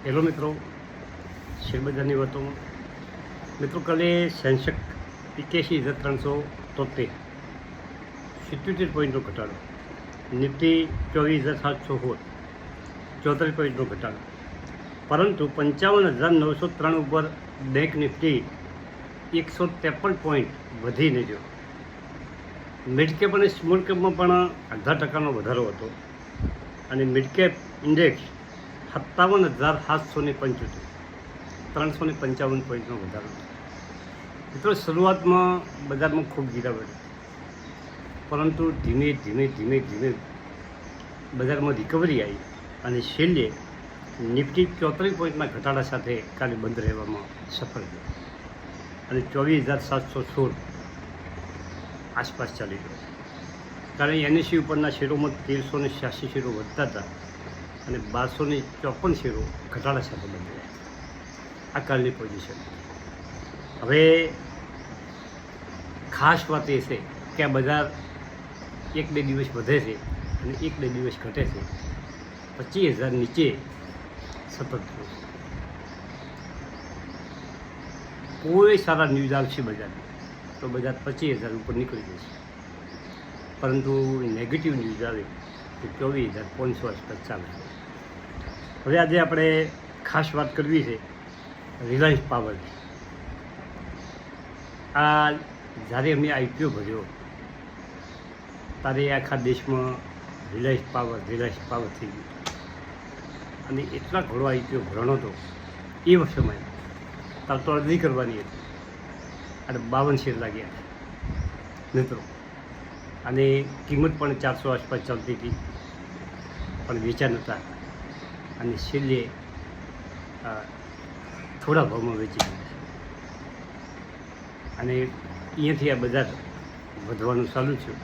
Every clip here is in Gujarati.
હેલો મિત્રો, શેરબજારની વાતોમાં મિત્રો કાલે સેન્સેક્સ 81,373 77 પોઈન્ટનો ઘટાડો, નિફ્ટી 24,716 34 પોઈન્ટનો ઘટાડો, પરંતુ 55,903 ઉપર બેંક નિફ્ટી 153 પોઈન્ટ વધીને જો મિડ કેપ અને સ્મોલ કેપમાં પણ 0.5% વધારો હતો અને મિડ કેપ ઇન્ડેક્સ 57,775 355 પોઈન્ટનો વધારો હતો. મિત્રો શરૂઆતમાં બજારમાં ખૂબ ગિરાવટ, પરંતુ ધીમે ધીમે બજારમાં રિકવરી આવી અને છેલ્લે નિફ્ટી 34 પોઈન્ટના ઘટાડા સાથે કાલે બંધ રહેવામાં સફળ થયો અને 24,716 આસપાસ ચાલી ગયો. કારણ એનએસસી ઉપરના શેરોમાં 1,386 શેરો વધતા હતા અને 1,254 શેરો ઘટાડા સાથે બંધ રહ્યા. આ કાલની પોઝિશન. હવે ખાસ વાત એ છે કે આ બજાર 1-2 દિવસ વધે છે અને 1-2 દિવસ ઘટે છે. 25,000 નીચે સતત થયું છે. કોઈ સારા ન્યૂઝ આવશે બજારમાં તો બજાર 25,000 ઉપર નીકળી જશે, પરંતુ નેગેટિવ ન્યૂઝ આવે તો 24,500 આસપાસ ચાલે. હવે આજે આપણે ખાસ વાત કરવી છે રિલાયન્સ પાવરની. આ જ્યારે અમે આઈપીઓ ભર્યો ત્યારે આખા દેશમાં રિલાયન્સ પાવર થઈ ગયું અને એટલા ઘણો આઈપીઓ ભરણો હતો એ સમયે. તાર તો અરજી કરવાની હતી અને 52 શેર લાગ્યા મિત્રો, અને કિંમત પણ 400 આસપાસ ચાલતી હતી, પણ વેચાણ હતા અને છેલ્લે થોડા ભાવમાં વેચી ગયા અને અહીંયાથી આ બજાર વધવાનું ચાલુ થયું.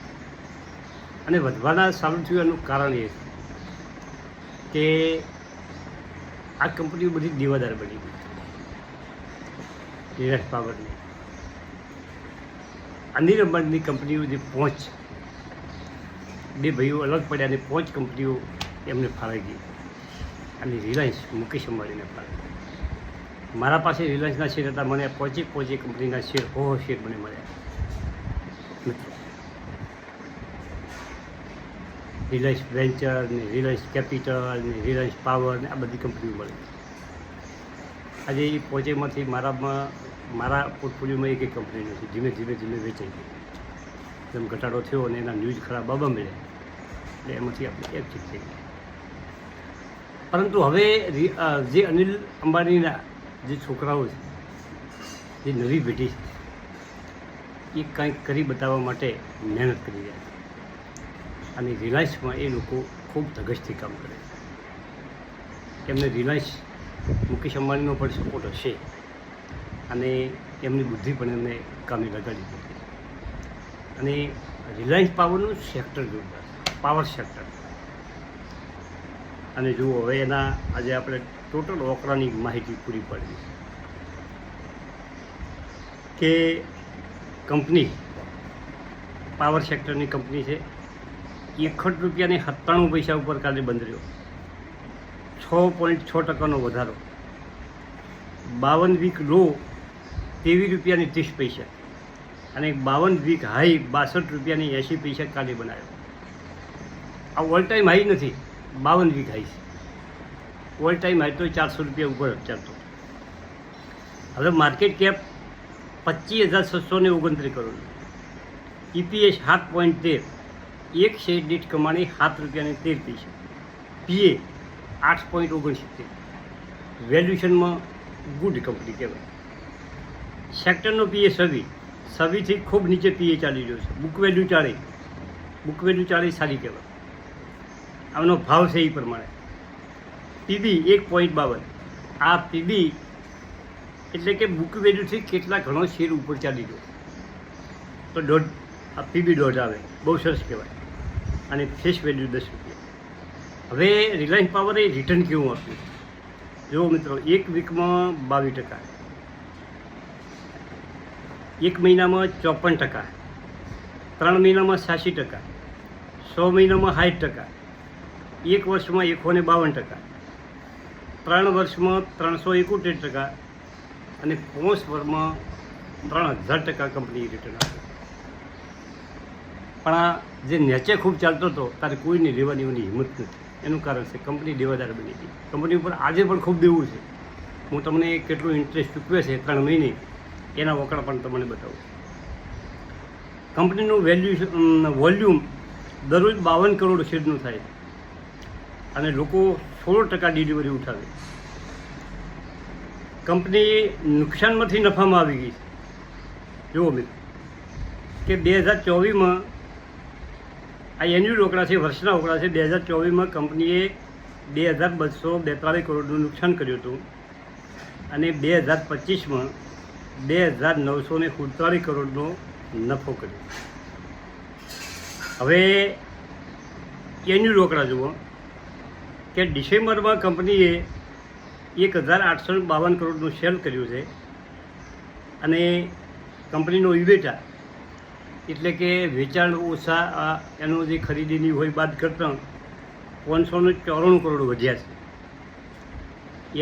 અને વધવાના ચાલુ થયું એનું કારણ એ કે આ કંપનીઓ બધી દેવાદાર બની ગઈ. રિલાયન્સ પાવરની, અનિલ અંબાણીની કંપનીઓ જે 5 બે ભાઈઓ અલગ પડ્યા અને 5 કંપનીઓ એમને ફાળાઈ ગઈ અને રિલાયન્સ મુકેશ અંબાણીને ફાળવી. મારા પાસે રિલાયન્સના શેર હતા, મને 5 કંપનીના શેર 100 શેર મને મળ્યા મિત્રો. રિલાયન્સ વેન્ચર ને રિલાયન્સ કેપિટલ ને રિલાયન્સ પાવર ને આ બધી કંપનીઓ મળી. આજે એ 5માંથી મારા પોર્ટફોલિયોમાં એક કંપની નથી. ધીમે ધીમે વેચાઈ ગઈ. જેમ ઘટાડો થયો અને એના ન્યૂઝ ખરાબ આવવા મળ્યા એટલે એમાંથી આપણે એક્ટિવ થઈ ગયા. પરંતુ હવે જે અનિલ અંબાણીના જે છોકરાઓ છે, જે નવી પેઢી છે, એ કંઈક કરી બતાવવા માટે મહેનત કરી રહ્યા છે અને રિલાયન્સમાં એ લોકો ખૂબ ધગશથી કામ કરે છે. એમને રિલાયન્સ મુકેશ અંબાણીનો પણ સપોર્ટ હશે અને એમની બુદ્ધિ પણ એમને કામે લગાડી દીધી. અને રિલાયન્સ પાવરનું સેક્ટર જોરદાર, પાવર સેક્ટર. અને જુઓ હવે એના આજે આપણે ટોટલ ઓકરાની માહિતી પૂરી પાડવી કે કંપની પાવર સેક્ટરની કંપની છે. 61 રૂપિયાની 97 પૈસા ઉપર કાલે બંધ રહ્યો, 6.6% વધારો. 52 વીક લો 23 રૂપિયાની 30 પૈસા અને 52 વીક હાઈ 62 રૂપિયાની 80 પૈસા કાલે બનાવ્યો. આ ઓલ ટાઈમ હાઈ નથી, 52 વીક હાઈ છે. ઓલ ટાઈમ હાઈ તો 400 રૂપિયા ઉપર ચાલતો. હવે માર્કેટ કેપ 25,629 કરોડ, EPS 7.13, એક શેર દીઠ કમાણી 7 રૂપિયાની 13 પૈસા, PA 8.69, વેલ્યુશનમાં ગુડ કંપની કહેવાય. સેક્ટરનો PA 26થી ખૂબ નીચે PA ચાલી રહ્યો છે. બુક વેલ્યુ 40 સારી કહેવાય. આનો ભાવ છે એ પ્રમાણે. PB 1.52, આ PB એટલે કે બુક વેલ્યુથી કેટલા ઘણો શેર ઉપર ચાલી ગયો તો આ PB 1.5 આવે, બહુ સરસ કહેવાય. અને ફેસ વેલ્યુ 10 રૂપિયા. હવે રિલાયન્સ પાવરે રિટર્ન કેવું આપ્યું જુઓ મિત્રો. 1 વીકમાં 22%, 1 મહિનામાં 54%, 3 મહિનામાં 86%, 6 મહિનામાં 60%, 1 વર્ષમાં 152%, 3 વર્ષમાં 371% અને 5 વર્ષમાં 3000% કંપની રિટર્ન આપે. પણ આ જે નીચે ખૂબ ચાલતો હતો ત્યારે કોઈને લેવાની એની હિંમત નથી. એનું કારણ છે કંપની દેવાદાર બની ગઈ. કંપની ઉપર આજે પણ ખૂબ દેવું છે. હું તમને કેટલું ઇન્ટરેસ્ટ ચૂકવે છે 3 મહિને એના વકડા પણ તમને બતાવું. કંપનીનું વોલ્યુમ દરરોજ 52 કરોડ શેરનું થાય અને લોકો 16% ડિલિવરી ઉઠાવે. કંપની નુકસાનમાંથી નફામાં આવી ગઈ છે. જુઓ મિત્રો કે 2024માં આ એન્યુઅલ રોકડા છે, વર્ષના રોકડા છે. 2024માં કંપનીએ 2242 કરોડનું નુકસાન કર્યું હતું અને 2025માં 2947 કરોડનો નફો કર્યો. હવે એન્યુઅલ રોકડા જુઓ કે ડિસેમ્બરમાં કંપનીએ 1852 કરોડનું સેલ કર્યું છે અને કંપનીનો ઇબેટા એટલે કે વેચાણ ઓછા એનો જે ખરીદીની હોય બાદ કરતાં 594 કરોડ વધ્યા છે.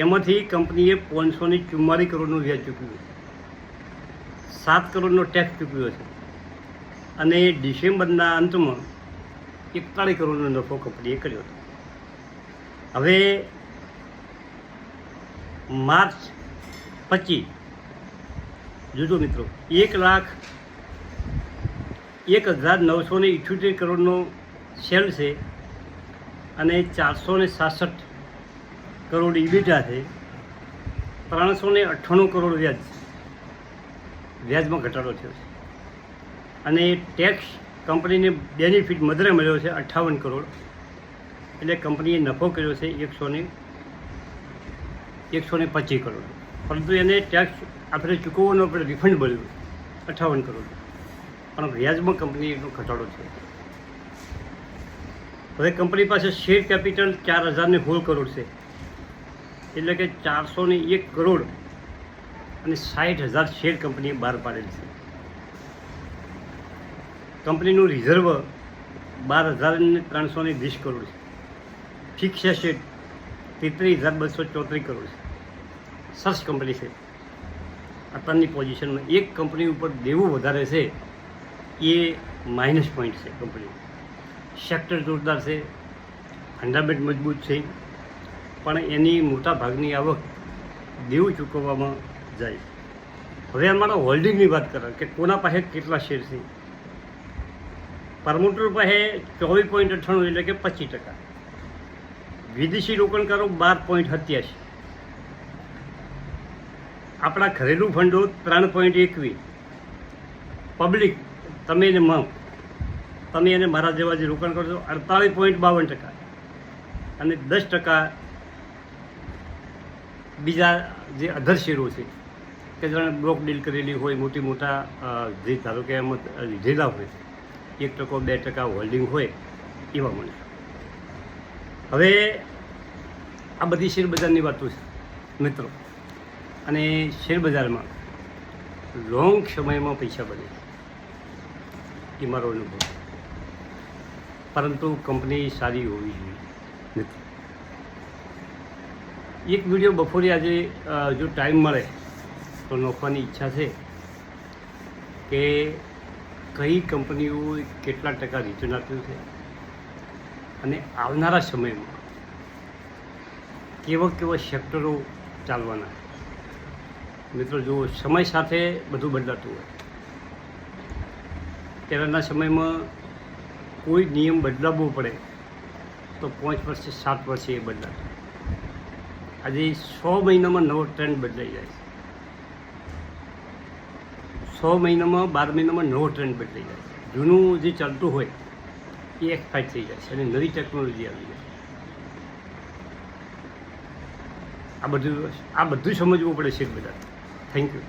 એમાંથી કંપનીએ 544 કરોડનું વ્યાજ ચૂકવ્યું, 7 કરોડનો ટેક્સ ચૂકવ્યો છે અને ડિસેમ્બરના અંતમાં 41 કરોડનો નફો કંપનીએ કર્યો હતો. હવે માર્ચ 25 જોજો મિત્રો 1,01,978 કરોડનો સેલ છે અને 467 કરોડ ઇબેટા છે. 398 કરોડ વ્યાજમાં ઘટાડો થયો છે અને ટેક્સ કંપનીને બેનિફિટ મદરે મળ્યો છે 58 કરોડ. એટલે કંપનીએ નફો કર્યો છે 125 કરોડ. પરંતુ એને ટેક્સ આપણે ચૂકવવાનો આપણે રિફંડ મળ્યું 58 કરોડ. પણ વ્યાજમાં કંપનીનો ઘટાડો છે. હવે કંપની પાસે શેર કેપિટલ 4016 કરોડ છે. એટલે કે 401 કરોડ અને 60,000 શેર કંપનીએ બહાર પાડેલ છે. કંપનીનું રિઝર્વ 12,320 કરોડ છે. ફિક્સ એસેટ 33,234 કરોડ છે. સરસ કંપની છે. અત્યારની પોઝિશનમાં એક કંપની ઉપર દેવું વધારે છે એ માઇનસ પોઈન્ટ છે. કંપની સેક્ટર જોરદાર છે, ફંડામેન્ટ મજબૂત છે, પણ એની મોટા ભાગની આવક દેવું ચૂકવવામાં જાય. હવે અમારા હોલ્ડિંગની વાત કરે કે કોના પાસે કેટલા શેર છે. પ્રમોટર પાસે 24.98 એટલે કે 25%. વિદેશી રોકાણકારો 12.87. આપણા ઘરેલું ફંડો 3.21. પબ્લિક તમે એને મારા જેવા જે રોકાણ કરશો 48.52% અને 10% બીજા જે અધર શેરો છે કે જાણે બ્લોક ડીલ કરેલી હોય, મોટા જે ધારો કે એમાં લીધેલા હોય 1% 2% હોલ્ડિંગ હોય એવા મળે. હવે આ બધી શેરબજારની વાતો છે મિત્રો. અને શેરબજારમાં લોંગ સમયમાં પૈસા બને એ મારો અનુભવ. પરંતુ કંપની સારી હોવી જોઈએ મિત્રો. એક વિડીયો બપોરે આજે જો ટાઈમ મળે તો નાખવાની ઈચ્છા છે કે કઈ કંપનીઓ કેટલા ટકા રિટર્ન આપ્યું છે અને આવનારા સમયમાં કેવા સેક્ટરો ચાલવાના. મિત્રો જુઓ, સમય સાથે બધું બદલાતું હોય. પહેલાંના સમયમાં કોઈ નિયમ બદલાવવો પડે તો 5 વર્ષે 7 વર્ષે એ બદલાતો. આજે 100 મહિનામાં નવો ટ્રેન્ડ બદલાઈ જાય છે. 100 મહિનામાં 12 મહિનામાં નવો ટ્રેન્ડ બદલાઈ જાય છે. જૂનું જે ચાલતું હોય એ એક્સપાયર થઈ જાય છે અને નવી ટેકનોલોજી આવી જાય છે. આ બધું સમજવું પડે શેરબજાર. Thank you.